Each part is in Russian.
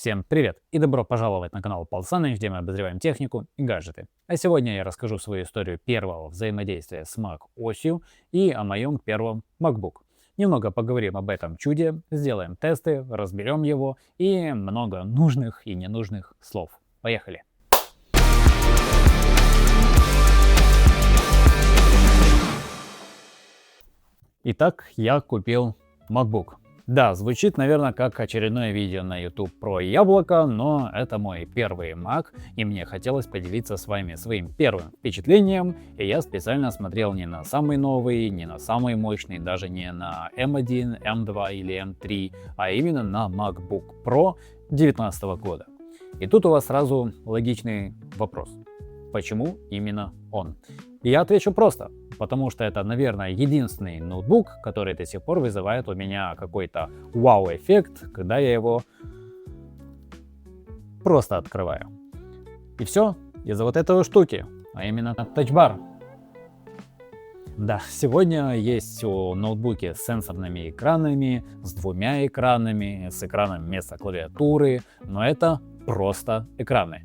Всем привет и добро пожаловать на канал Пал Саныч, где мы обозреваем технику и гаджеты. А сегодня я расскажу свою историю первого взаимодействия с Mac осью и о моем первом MacBook. Немного поговорим об этом чуде, сделаем тесты, разберем его и много нужных и ненужных слов. Поехали! Итак, я купил MacBook. Да, звучит, наверное, как очередное видео на YouTube про яблоко, но это мой первый Mac, и мне хотелось поделиться с вами своим первым впечатлением, и я специально смотрел не на самый новый, не на самый мощный, даже не на M1, M2 или M3, а именно на MacBook Pro 2019 года. И тут у вас сразу логичный вопрос. Почему именно он? И я отвечу просто. Потому что это, наверное, единственный ноутбук, который до сих пор вызывает у меня какой-то вау-эффект, когда я его просто открываю. И все из-за вот этой штуки, а именно тачбар. Да, сегодня есть ноутбуки с сенсорными экранами, с двумя экранами, с экраном вместо клавиатуры, но это просто экраны.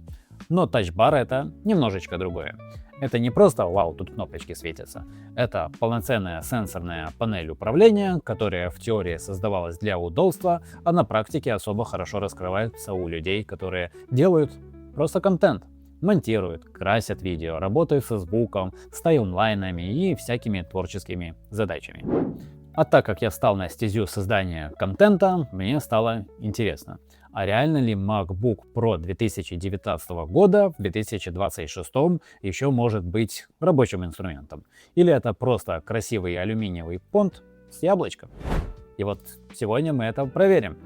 Но тачбар это немножечко другое. Это не просто «Вау, тут кнопочки светятся». Это полноценная сенсорная панель управления, которая в теории создавалась для удобства, а на практике особо хорошо раскрывается у людей, которые делают просто контент. Монтируют, красят видео, работают со звуком, с таймлайнами и всякими творческими задачами. А так как я встал на стезю создания контента, мне стало интересно. А реально ли MacBook Pro 2019 года в 2026 еще может быть рабочим инструментом? Или это просто красивый алюминиевый понт с яблочком? И вот сегодня мы это проверим.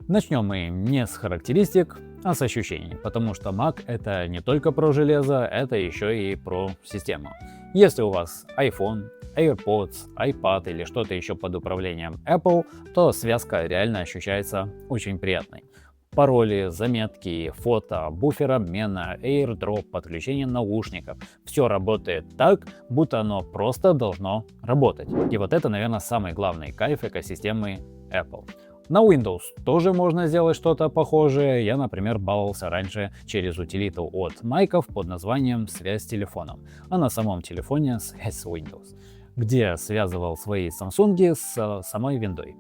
Начнем мы не с характеристик, а с ощущений, потому что Mac это не только про железо, это еще и про систему. Если у вас iPhone, AirPods, iPad или что-то еще под управлением Apple, то связка реально ощущается очень приятной. Пароли, заметки, фото, буфер обмена, AirDrop, подключение наушников. Все работает так, будто оно просто должно работать. И вот это, наверное, самый главный кайф экосистемы Apple. На Windows тоже можно сделать что-то похожее. Я, например, баловался раньше через утилиту от Майков под названием «Связь с телефоном», а на самом телефоне «Связь с Windows», где связывал свои Samsung с самой виндой.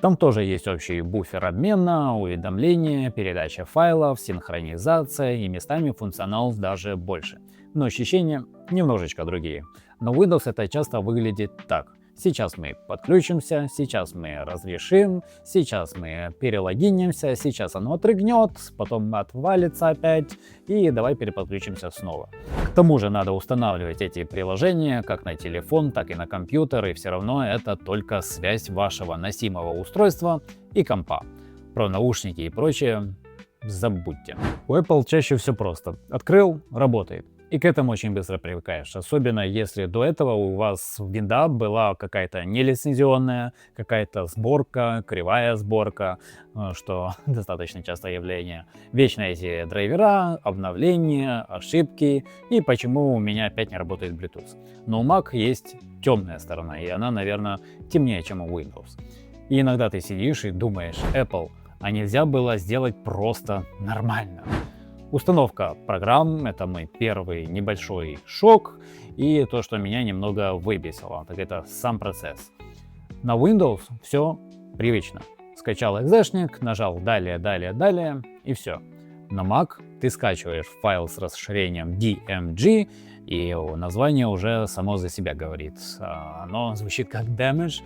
Там тоже есть общий буфер обмена, уведомления, передача файлов, синхронизация и местами функционал даже больше. Но ощущения немножечко другие. На Windows это часто выглядит так. Сейчас мы подключимся, сейчас мы разрешим, сейчас мы перелогинимся, сейчас оно отрыгнет, потом отвалится опять и давай переподключимся снова. К тому же надо устанавливать эти приложения как на телефон, так и на компьютер, и все равно это только связь вашего носимого устройства и компа. Про наушники и прочее забудьте. У Apple чаще все просто. Открыл, работает. И к этому очень быстро привыкаешь, особенно если до этого у вас винда была какая-то нелицензионная, какая-то сборка, кривая сборка, что достаточно частое явление. Вечно эти драйвера, обновления, ошибки и почему у меня опять не работает Bluetooth. Но у Mac есть темная сторона, и она, наверное, темнее, чем у Windows. И иногда ты сидишь и думаешь: Apple, а нельзя было сделать просто нормально? Установка программ — это мой первый небольшой шок, и то, что меня немного выбесило, так это сам процесс. На Windows все привычно. Скачал экзешник, нажал далее, и все. На Mac ты скачиваешь файл с расширением DMG, и название уже само за себя говорит. Оно звучит как damage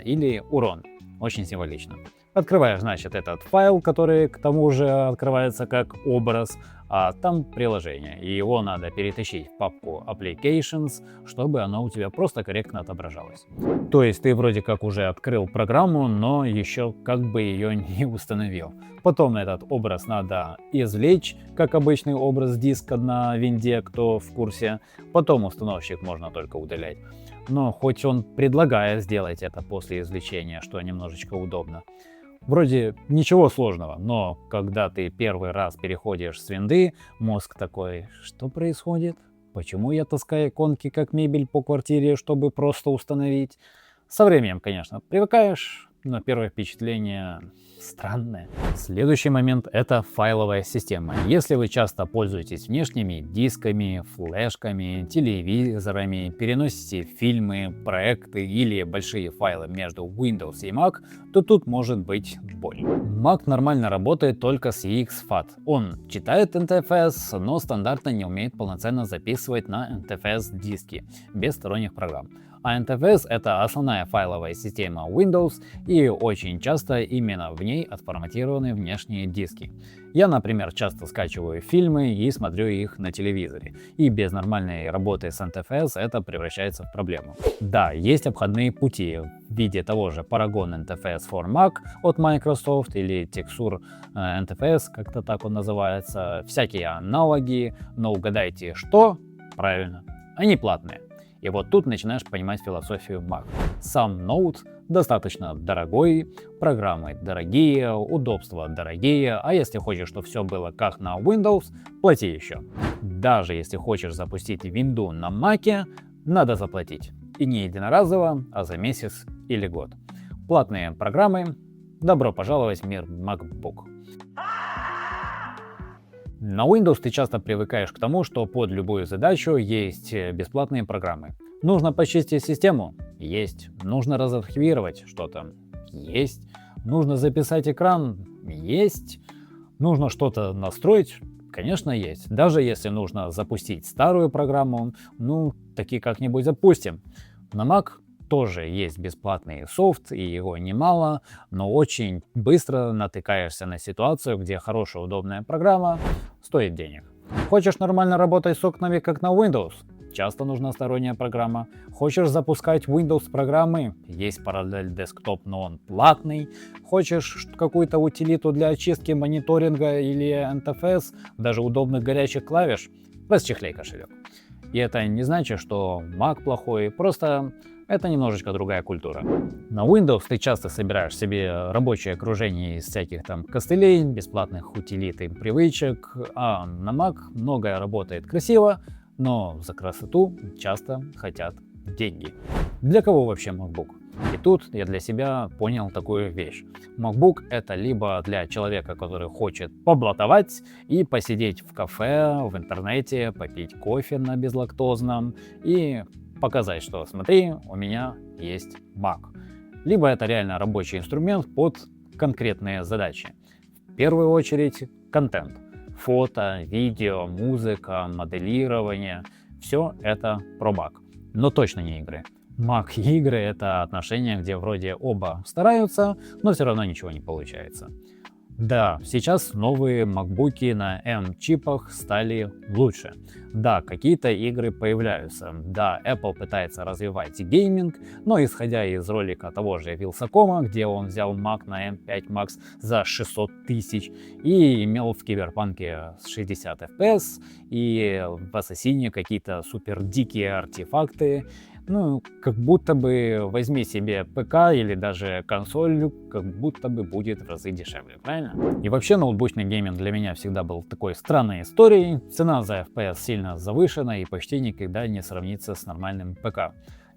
или урон. Очень символично. Открываешь, значит, этот файл, который к тому же открывается как образ, а там приложение. И его надо перетащить в папку Applications, чтобы оно у тебя просто корректно отображалось. То есть ты вроде как уже открыл программу, но еще как бы ее не установил. Потом этот образ надо извлечь, как обычный образ диска на винде, кто в курсе. Потом установщик можно только удалять. Но хоть он предлагает сделать это после извлечения, что немножечко удобно. Вроде ничего сложного, но когда ты первый раз переходишь с винды, мозг такой: что происходит? Почему я таскаю иконки как мебель по квартире, чтобы просто установить? Со временем, конечно, привыкаешь, но первое впечатление странное. Следующий момент — это файловая система. Если вы часто пользуетесь внешними дисками, флешками, телевизорами, переносите фильмы, проекты или большие файлы между Windows и Mac, то тут может быть боль. Mac нормально работает только с EXFAT. Он читает NTFS, но стандартно не умеет полноценно записывать на NTFS диски без сторонних программ. А NTFS — это основная файловая система Windows, и очень часто именно в ней отформатированы внешние диски. Я, например, часто скачиваю фильмы и смотрю их на телевизоре, и без нормальной работы с NTFS это превращается в проблему. Да, есть обходные пути в виде того же Paragon NTFS for Mac от Microsoft или Texure NTFS, как-то так он называется, всякие аналоги, но угадайте что? Правильно, они платные. И вот тут начинаешь понимать философию Mac. Сам ноут достаточно дорогой, программы дорогие, удобства дорогие, а если хочешь, чтобы все было как на Windows, плати еще. Даже если хочешь запустить Windows на Mac, надо заплатить. И не единоразово, а за месяц или год. Платные программы. Добро пожаловать в мир MacBook. На Windows ты часто привыкаешь к тому, что под любую задачу есть бесплатные программы. Нужно почистить систему? Есть. Нужно разархивировать что-то? Есть. Нужно записать экран? Есть. Нужно что-то настроить? Конечно, есть. Даже если нужно запустить старую программу, таки как-нибудь запустим. На Mac тоже есть бесплатный софт, и его немало, но очень быстро натыкаешься на ситуацию, где хорошая удобная программа стоит денег. Хочешь нормально работать с окнами, как на Windows? Часто нужна сторонняя программа. Хочешь запускать Windows программы? Есть Parallel Desktop, но он платный. Хочешь какую-то утилиту для очистки, мониторинга или NTFS, даже удобных горячих клавиш? Расчехляй кошелек. И это не значит, что Mac плохой, просто это немножечко другая культура. На Windows ты часто собираешь себе рабочее окружение из всяких там костылей, бесплатных утилит и привычек, а на Mac многое работает красиво, но за красоту часто хотят деньги. Для кого вообще MacBook? И тут я для себя понял такую вещь. MacBook — это либо для человека, который хочет поблатовать и посидеть в кафе, в интернете, попить кофе на безлактозном и показать, что смотри, у меня есть Mac. Либо это реально рабочий инструмент под конкретные задачи. В первую очередь контент. Фото, видео, музыка, моделирование. Все это про Mac. Но точно не игры. Mac и игры — это отношения, где вроде оба стараются, но все равно ничего не получается. Да, сейчас новые MacBook'и на M-чипах стали лучше. Да, какие-то игры появляются. Да, Apple пытается развивать гейминг, но исходя из ролика того же Вилсакома, где он взял Mac на M5 Max за 600 тысяч и имел в Киберпанке 60 FPS и в Ассасине какие-то супер дикие артефакты. Как будто бы возьми себе ПК или даже консоль, как будто бы будет в разы дешевле, правильно? И вообще ноутбучный гейминг для меня всегда был такой странной историей. Цена за FPS сильно завышена и почти никогда не сравнится с нормальным ПК,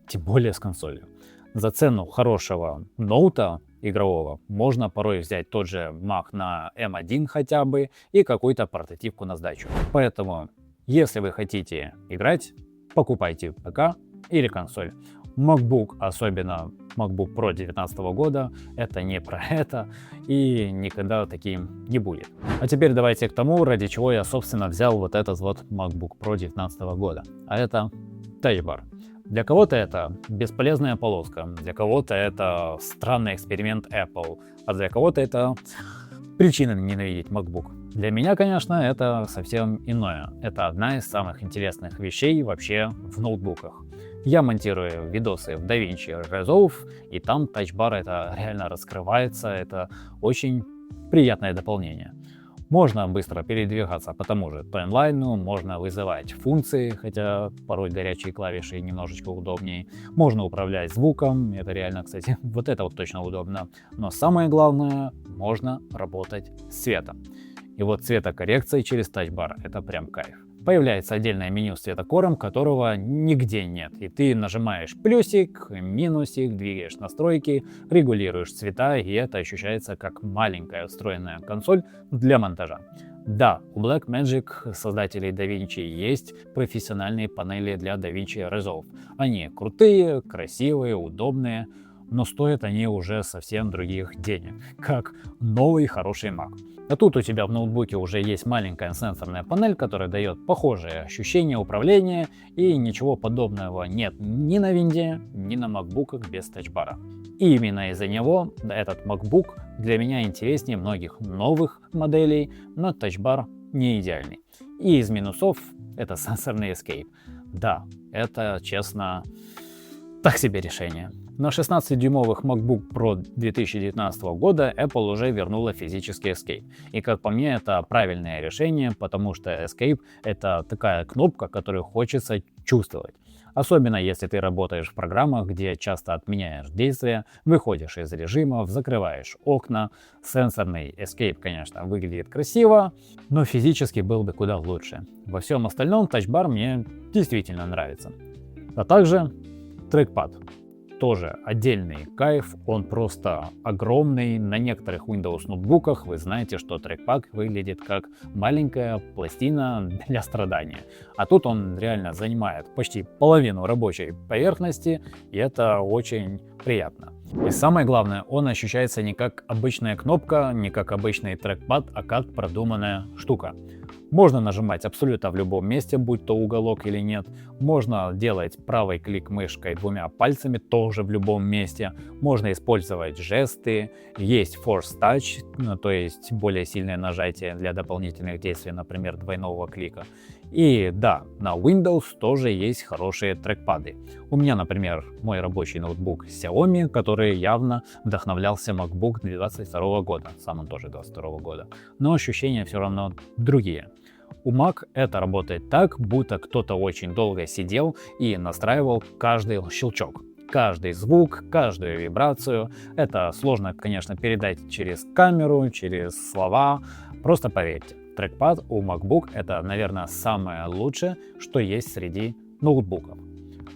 тем более с консолью. За цену хорошего ноута игрового можно порой взять тот же Mac на M1 хотя бы и какую-то портативку на сдачу. Поэтому, если вы хотите играть, покупайте ПК или консоль. MacBook, особенно MacBook Pro 2019 года, это не про это и никогда таким не будет. А теперь давайте к тому, ради чего я, собственно, взял вот этот вот MacBook Pro 2019 года. А это Touch Bar. Для кого-то это бесполезная полоска, для кого-то это странный эксперимент Apple, а для кого-то это причина ненавидеть MacBook. Для меня, конечно, это совсем иное. Это одна из самых интересных вещей вообще в ноутбуках. Я монтирую видосы в DaVinci Resolve, и там Touch Bar это реально раскрывается, это очень приятное дополнение. Можно быстро передвигаться по тому же таймлайну, можно вызывать функции, хотя порой горячие клавиши немножечко удобнее. Можно управлять звуком, это реально, кстати, вот это вот точно удобно. Но самое главное, можно работать с цветом. И вот цветокоррекция через Touch Bar — это прям кайф. появляется отдельное меню с цветокором, которого нигде нет. И ты нажимаешь плюсик, минусик, двигаешь настройки, регулируешь цвета, и это ощущается как маленькая встроенная консоль для монтажа. Да, у Blackmagic, создателей DaVinci, есть профессиональные панели для DaVinci Resolve. Они крутые, красивые, удобные, но стоят они уже совсем других денег, как новый хороший Mac. А тут у тебя в ноутбуке уже есть маленькая сенсорная панель, которая дает похожие ощущения управления, и ничего подобного нет ни на винде, ни на макбуках без тачбара. И именно из-за него этот MacBook для меня интереснее многих новых моделей, но тачбар не идеальный. И из минусов это сенсорный Escape. Да, это, честно, так себе решение. На 16-дюймовых MacBook Pro 2019 года Apple уже вернула физический Escape. И как по мне, это правильное решение, потому что Escape — это такая кнопка, которую хочется чувствовать. Особенно если ты работаешь в программах, где часто отменяешь действия, выходишь из режимов, закрываешь окна. Сенсорный Escape, конечно, выглядит красиво, но физически был бы куда лучше. Во всем остальном тачбар мне действительно нравится. А также трекпад. Тоже отдельный кайф, он просто огромный. На некоторых Windows ноутбуках вы знаете, что трекпад выглядит как маленькая пластина для страдания. А тут он реально занимает почти половину рабочей поверхности, и это очень приятно. И самое главное, он ощущается не как обычная кнопка, не как обычный трекпад, а как продуманная штука. Можно нажимать абсолютно в любом месте, будь то уголок или нет. Можно делать правый клик мышкой двумя пальцами тоже в любом месте. Можно использовать жесты. Есть Force Touch, то есть более сильное нажатие для дополнительных действий, например, двойного клика. И да, на Windows тоже есть хорошие трекпады. У меня, например, мой рабочий ноутбук Xiaomi, который явно вдохновлялся MacBook 2022 года. Сам он тоже 2022 года. Но ощущения все равно другие. У Mac это работает так, будто кто-то очень долго сидел и настраивал каждый щелчок, каждый звук, каждую вибрацию. Это сложно, конечно, передать через камеру, через слова. Просто поверьте, трекпад у MacBook это, наверное, самое лучшее, что есть среди ноутбуков.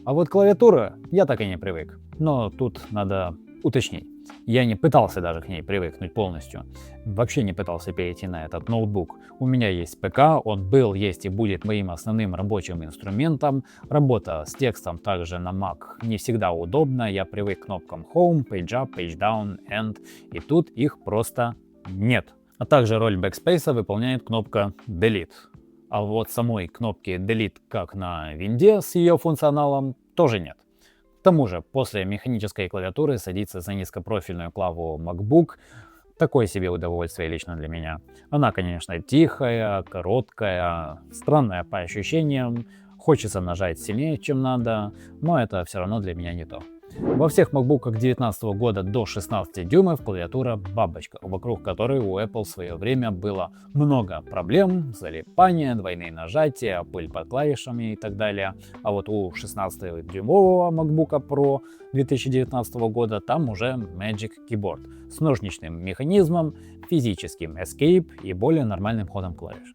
А вот клавиатура я так и не привык. Но тут надо уточнить. Я не пытался даже к ней привыкнуть полностью. Вообще не пытался перейти на этот ноутбук. У меня есть ПК, он был, есть и будет моим основным рабочим инструментом. Работа с текстом также на Mac не всегда удобна. Я привык к кнопкам Home, Page Up, Page Down, End. И тут их просто нет. А также роль Backspace выполняет кнопка Delete. А вот самой кнопки Delete, как на винде с ее функционалом, тоже нет. К тому же, после механической клавиатуры садиться за низкопрофильную клаву MacBook — такое себе удовольствие лично для меня. Она, конечно, тихая, короткая, странная по ощущениям, хочется нажать сильнее, чем надо, но это все равно для меня не то. Во всех MacBook'ах 2019 года до 16 дюймов клавиатура бабочка, вокруг которой у Apple в свое время было много проблем, залипания, двойные нажатия, пыль под клавишами и так далее. А вот у 16-дюймового MacBook Pro 2019 года там уже Magic Keyboard с ножничным механизмом, физическим Escape и более нормальным ходом клавиш.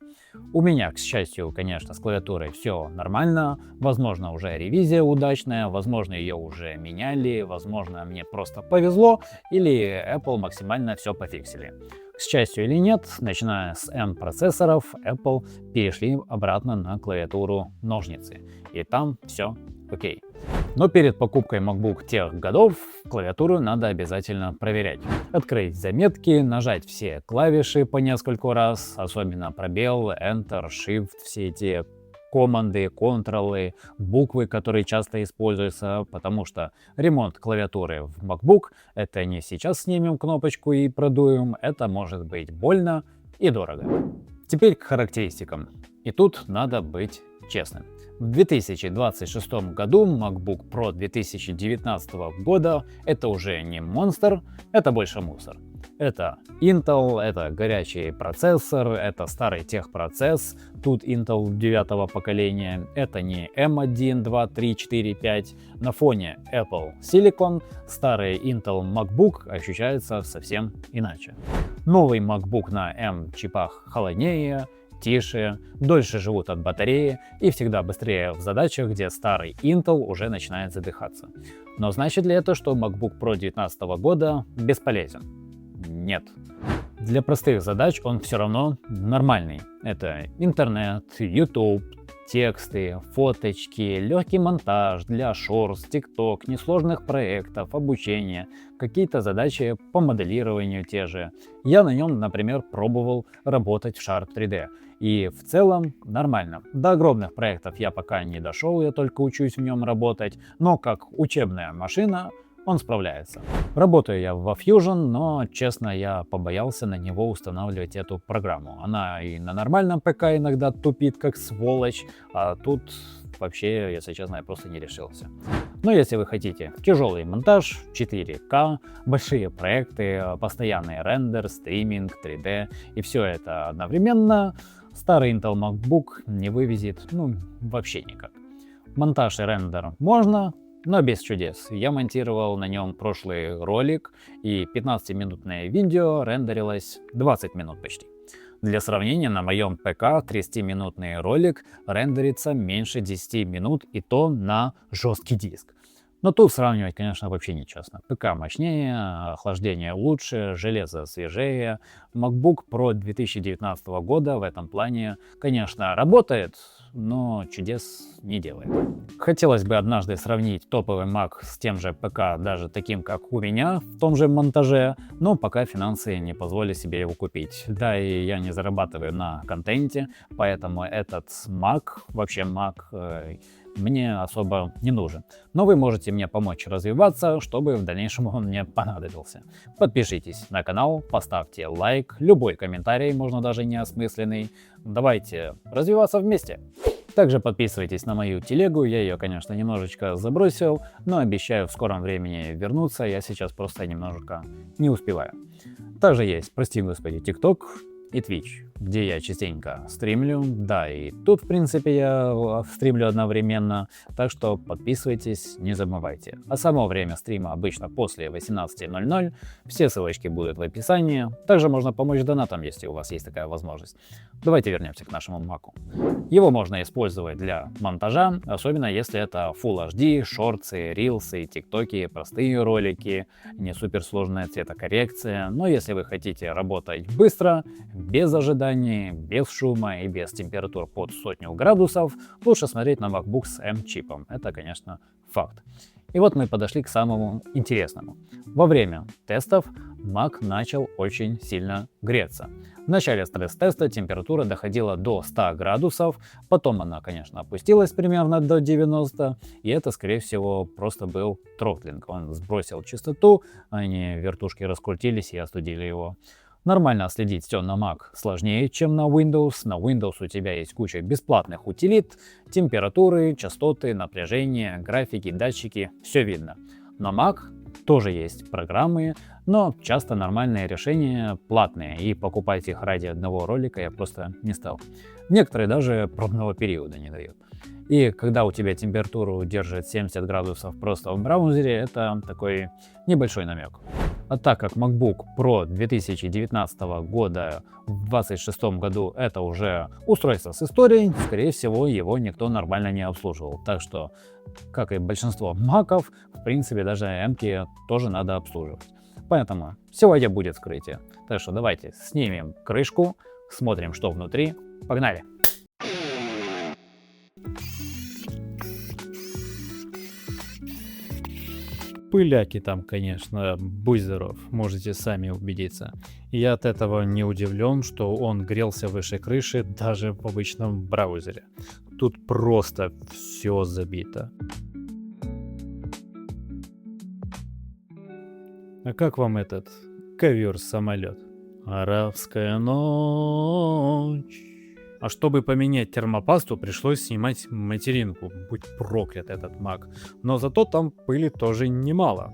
У меня, к счастью, конечно, с клавиатурой все нормально, возможно, уже ревизия удачная, возможно, ее уже меняли, возможно, мне просто повезло, или Apple максимально все пофиксили. К счастью или нет, начиная с M-процессоров, Apple перешли обратно на клавиатуру ножницы, и там все окей. Но перед покупкой MacBook тех годов клавиатуру надо обязательно проверять. Открыть заметки, нажать все клавиши по нескольку раз, особенно пробел, Enter, Shift, все эти команды, контролы, буквы, которые часто используются, потому что ремонт клавиатуры в MacBook — это не сейчас снимем кнопочку и продуем, это может быть больно и дорого. Теперь к характеристикам. И тут надо быть честным. В 2026 году MacBook Pro 2019 года это уже не монстр, это больше мусор. Это Intel, это горячий процессор, это старый техпроцесс, тут Intel 9-го поколения, это не M1, 2, 3, 4, 5. На фоне Apple Silicon старый Intel MacBook ощущается совсем иначе. Новый MacBook на M чипах холоднее, тише, дольше живут от батареи и всегда быстрее в задачах, где старый Intel уже начинает задыхаться. Но значит ли это, что MacBook Pro 2019 года бесполезен? Нет. Для простых задач он все равно нормальный. Это интернет, YouTube, тексты, фоточки, легкий монтаж для Shorts, TikTok, несложных проектов, обучения, какие-то задачи по моделированию те же. Я на нем, например, пробовал работать в Sharp 3D. И в целом нормально. До огромных проектов я пока не дошел, я только учусь в нем работать, но как учебная машина он справляется. Работаю я во Fusion, но, честно, я побоялся на него устанавливать эту программу. Она и на нормальном ПК иногда тупит, как сволочь, а тут вообще, если честно, я просто не решился. Но если вы хотите тяжелый монтаж, 4К, большие проекты, постоянный рендер, стриминг, 3D и все это одновременно, старый Intel MacBook не вывезет, вообще никак. Монтаж и рендер можно, но без чудес. Я монтировал на нем прошлый ролик, и 15-минутное видео рендерилось 20 минут почти. Для сравнения, на моем ПК 30-минутный ролик рендерится меньше 10 минут, и то на жесткий диск. Но тут сравнивать, конечно, вообще нечестно. ПК мощнее, охлаждение лучше, железо свежее. MacBook Pro 2019 года в этом плане, конечно, работает, но чудес не делает. Хотелось бы однажды сравнить топовый Mac с тем же ПК, даже таким, как у меня, в том же монтаже, но пока финансы не позволили себе его купить. Да, и я не зарабатываю на контенте, поэтому этот Mac, вообще Mac, мне особо не нужен. Но вы можете мне помочь развиваться, чтобы в дальнейшем он мне понадобился. Подпишитесь на канал, поставьте лайк, любой комментарий, можно даже неосмысленный. Давайте развиваться вместе. Также подписывайтесь на мою телегу, я ее, конечно, немножечко забросил, но обещаю в скором времени вернуться, я сейчас просто немножко не успеваю. Также есть, прости господи, TikTok и Twitch, где я частенько стримлю, да, и тут, в принципе, я стримлю одновременно, так что подписывайтесь, не забывайте. А само время стрима обычно после 18:00, все ссылочки будут в описании, также можно помочь донатом, если у вас есть такая возможность. Давайте вернемся к нашему Маку. Его можно использовать для монтажа, особенно если это Full HD, шорты, рилсы, тиктоки, простые ролики, не суперсложная цветокоррекция, но если вы хотите работать быстро, без ожиданий, без шума и без температур под 100 градусов, лучше смотреть на MacBook с M-чипом. Это, конечно, факт. И вот мы подошли к самому интересному. Во время тестов Mac начал очень сильно греться. В начале стресс-теста температура доходила до 100 градусов, потом она, конечно, опустилась примерно до 90, и это, скорее всего, просто был тротлинг. Он сбросил частоту, вертушки раскрутились и остудили его. Нормально следить все на Mac сложнее, чем на Windows. На Windows у тебя есть куча бесплатных утилит, температуры, частоты, напряжение, графики, датчики, все видно. На Mac тоже есть программы, но часто нормальные решения платные, и покупать их ради одного ролика я просто не стал. Некоторые даже пробного периода не дают. И когда у тебя температуру держит 70 градусов просто в браузере, это такой небольшой намек. А так как MacBook Pro 2019 года в 2026 году это уже устройство с историей, скорее всего, его никто нормально не обслуживал. Так что, как и большинство маков, в принципе, даже M-ки тоже надо обслуживать. Поэтому сегодня будет вскрытие. Так что давайте снимем крышку, смотрим, что внутри. Погнали! Пыляки там, конечно, будь здоров, можете сами убедиться. И я от этого не удивлен, что он грелся выше крыши даже в обычном браузере. Тут просто все забито. А как вам этот ковер-самолет? Арабская ночь. А чтобы поменять термопасту, пришлось снимать материнку. Будь проклят этот Mac. Но зато там пыли тоже немало.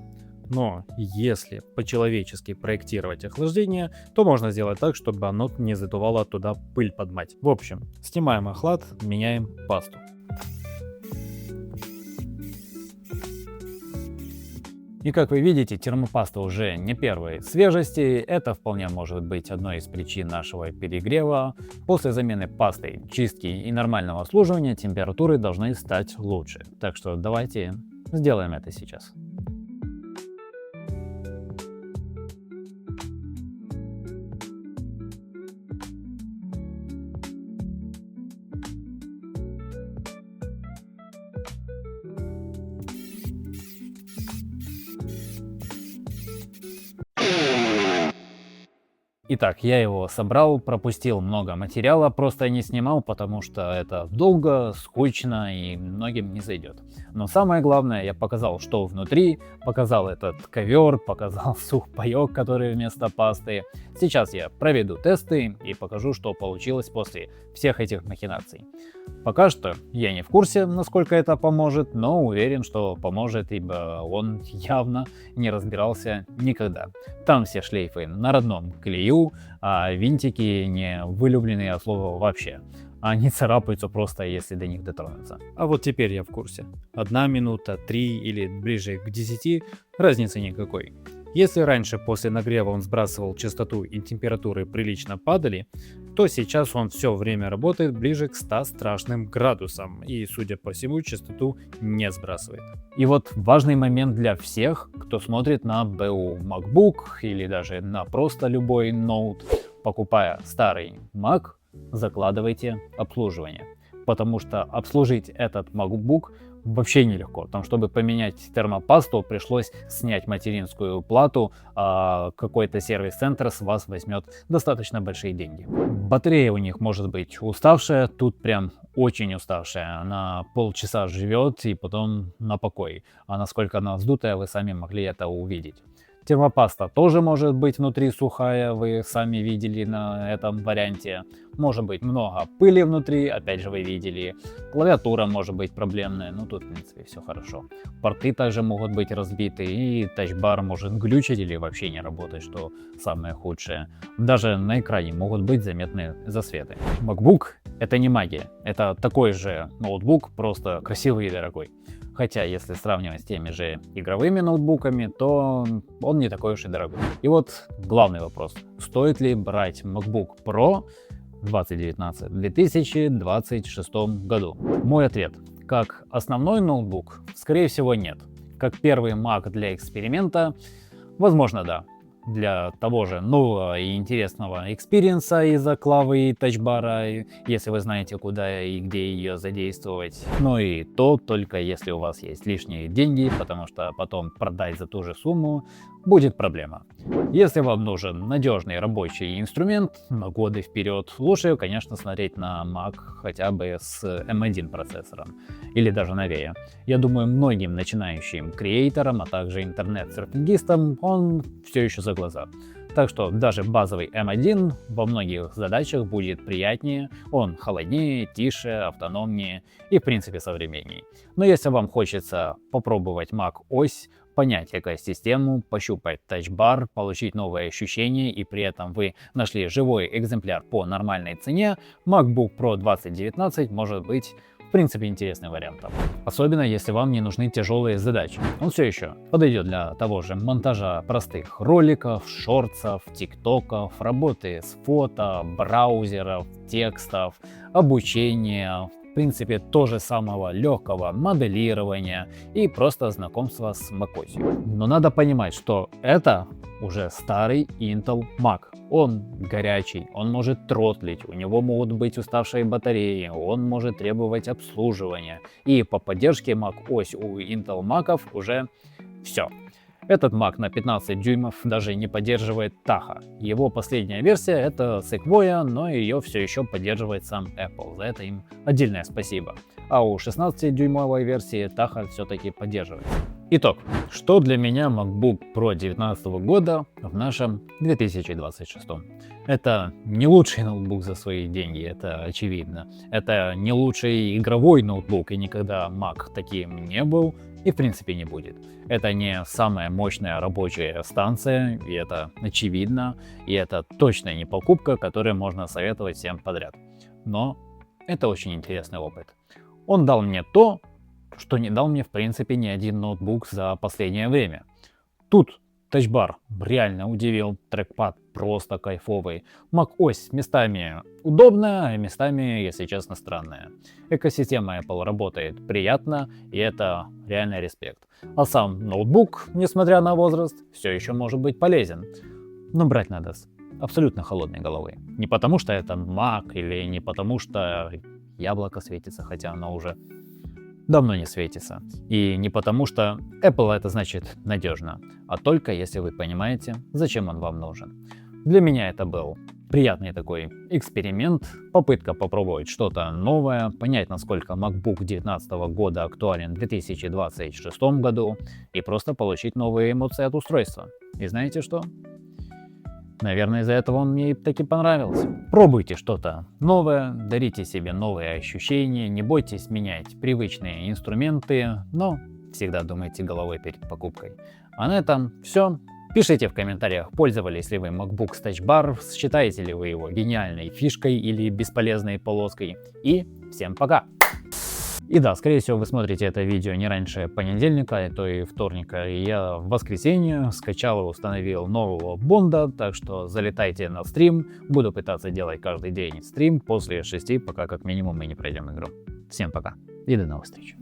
Но если по-человечески проектировать охлаждение, то можно сделать так, чтобы оно не задувало туда пыль под мать. В общем, снимаем охлад, меняем пасту. И как вы видите, термопаста уже не первой свежести. Это вполне может быть одной из причин нашего перегрева. После замены пасты, чистки и нормального обслуживания температуры должны стать лучше. Так что давайте сделаем это сейчас. Итак, я его собрал, пропустил много материала, просто не снимал, потому что это долго, скучно и многим не зайдет. Но самое главное, я показал, что внутри, показал этот ковер, показал сухпайок, который вместо пасты. Сейчас я проведу тесты и покажу, что получилось после всех этих махинаций. Пока что я не в курсе, насколько это поможет, но уверен, что поможет, ибо он явно не разбирался никогда. Там все шлейфы на родном клею, а винтики не вылюбленные от слова вообще. Они царапаются просто, если до них дотронуться. А вот теперь я в курсе. 1 минута, 3 или ближе к 10, разницы никакой. Если раньше после нагрева он сбрасывал частоту и температуры прилично падали, то сейчас он все время работает ближе к 100 страшным градусам и, судя по всему, частоту не сбрасывает. И вот важный момент для всех, кто смотрит на БУ MacBook или даже на просто любой ноут. Покупая старый Mac, закладывайте обслуживание, потому что обслужить этот MacBook вообще нелегко. Там, чтобы поменять термопасту, пришлось снять материнскую плату, а какой-то сервис-центр с вас возьмет достаточно большие деньги. Батарея у них может быть уставшая, тут прям очень уставшая. Она полчаса живет и потом на покой. А насколько она вздутая, вы сами могли это увидеть. Термопаста тоже может быть внутри сухая, вы сами видели на этом варианте. Может быть много пыли внутри, опять же вы видели. Клавиатура может быть проблемная, но тут в принципе все хорошо. Порты также могут быть разбиты, и тачбар может глючить или вообще не работать, что самое худшее. Даже на экране могут быть заметны засветы. MacBook это не магия, это такой же ноутбук, просто красивый и дорогой. Хотя, если сравнивать с теми же игровыми ноутбуками, то он не такой уж и дорогой. И вот главный вопрос. Стоит ли брать MacBook Pro 2019 в 2026 году? Мой ответ. Как основной ноутбук, скорее всего, нет. Как первый Mac для эксперимента, возможно, да. Для того же нового и интересного экспириенса из-за клавы и тачбара, если вы знаете, куда и где ее задействовать. Но и то только если у вас есть лишние деньги, потому что потом продать за ту же сумму будет проблема. Если вам нужен надежный рабочий инструмент на годы вперед, лучше, конечно, смотреть на Mac хотя бы с M1 процессором или даже новее. Я думаю, многим начинающим креаторам, а также интернет-серфингистам он все еще за глаза. Так что даже базовый M1 во многих задачах будет приятнее, он холоднее, тише, автономнее и в принципе современнее. Но если вам хочется попробовать Mac OS, понять экосистему, пощупать тачбар, получить новые ощущения и при этом вы нашли живой экземпляр по нормальной цене, MacBook Pro 2019 может быть в принципе интересным вариантом. Особенно если вам не нужны тяжелые задачи. Он все еще подойдет для того же монтажа простых роликов, шортсов, тиктоков, работы с фото, браузеров, текстов, обучения, в принципе тоже самого легкого моделирования и просто знакомства с macOS. Но надо понимать, что это уже старый Intel Mac. Он горячий, он может тротлить, у него могут быть уставшие батареи, он может требовать обслуживания. И по поддержке macOS у Intel Mac'ов уже все. Этот Mac на 15 дюймов даже не поддерживает Tahoe. Его последняя версия это Sequoia, но ее все еще поддерживает сам Apple. За это им отдельное спасибо. А у 16-дюймовой версии Tahoe все-таки поддерживается. Итог. Что для меня MacBook Pro 2019 года в нашем 2026? Это не лучший ноутбук за свои деньги, это очевидно. Это не лучший игровой ноутбук, и никогда Mac таким не был и в принципе не будет. Это не самая мощная рабочая станция, и это очевидно, и это точно не покупка, которую можно советовать всем подряд. Но это очень интересный опыт. Он дал мне то, что не дал мне в принципе ни один ноутбук за последнее время. Тут тачбар реально удивил, трекпад просто кайфовый. macOS местами удобная, а местами, если честно, странная. Экосистема Apple работает приятно, и это реально респект. А сам ноутбук, несмотря на возраст, все еще может быть полезен. Но брать надо с абсолютно холодной головы. Не потому что это Mac или не потому что яблоко светится, хотя оно уже давно не светится. И не потому что Apple это значит надежно, а только если вы понимаете, зачем он вам нужен. Для меня это был приятный такой эксперимент, попытка попробовать что-то новое, понять, насколько MacBook 2019 года актуален в 2026 году и просто получить новые эмоции от устройства. И знаете что? Наверное, из-за этого он мне таки понравился. Пробуйте что-то новое, дарите себе новые ощущения, не бойтесь менять привычные инструменты, но всегда думайте головой перед покупкой. А на этом все. Пишите в комментариях, пользовались ли вы MacBook с Touch Bar, считаете ли вы его гениальной фишкой или бесполезной полоской. И всем пока! И да, скорее всего, вы смотрите это видео не раньше понедельника, а то и вторника. И я в воскресенье скачал и установил нового Бонда, так что залетайте на стрим. Буду пытаться делать каждый день стрим после 6, пока как минимум мы не пройдем игру. Всем пока и до новых встреч.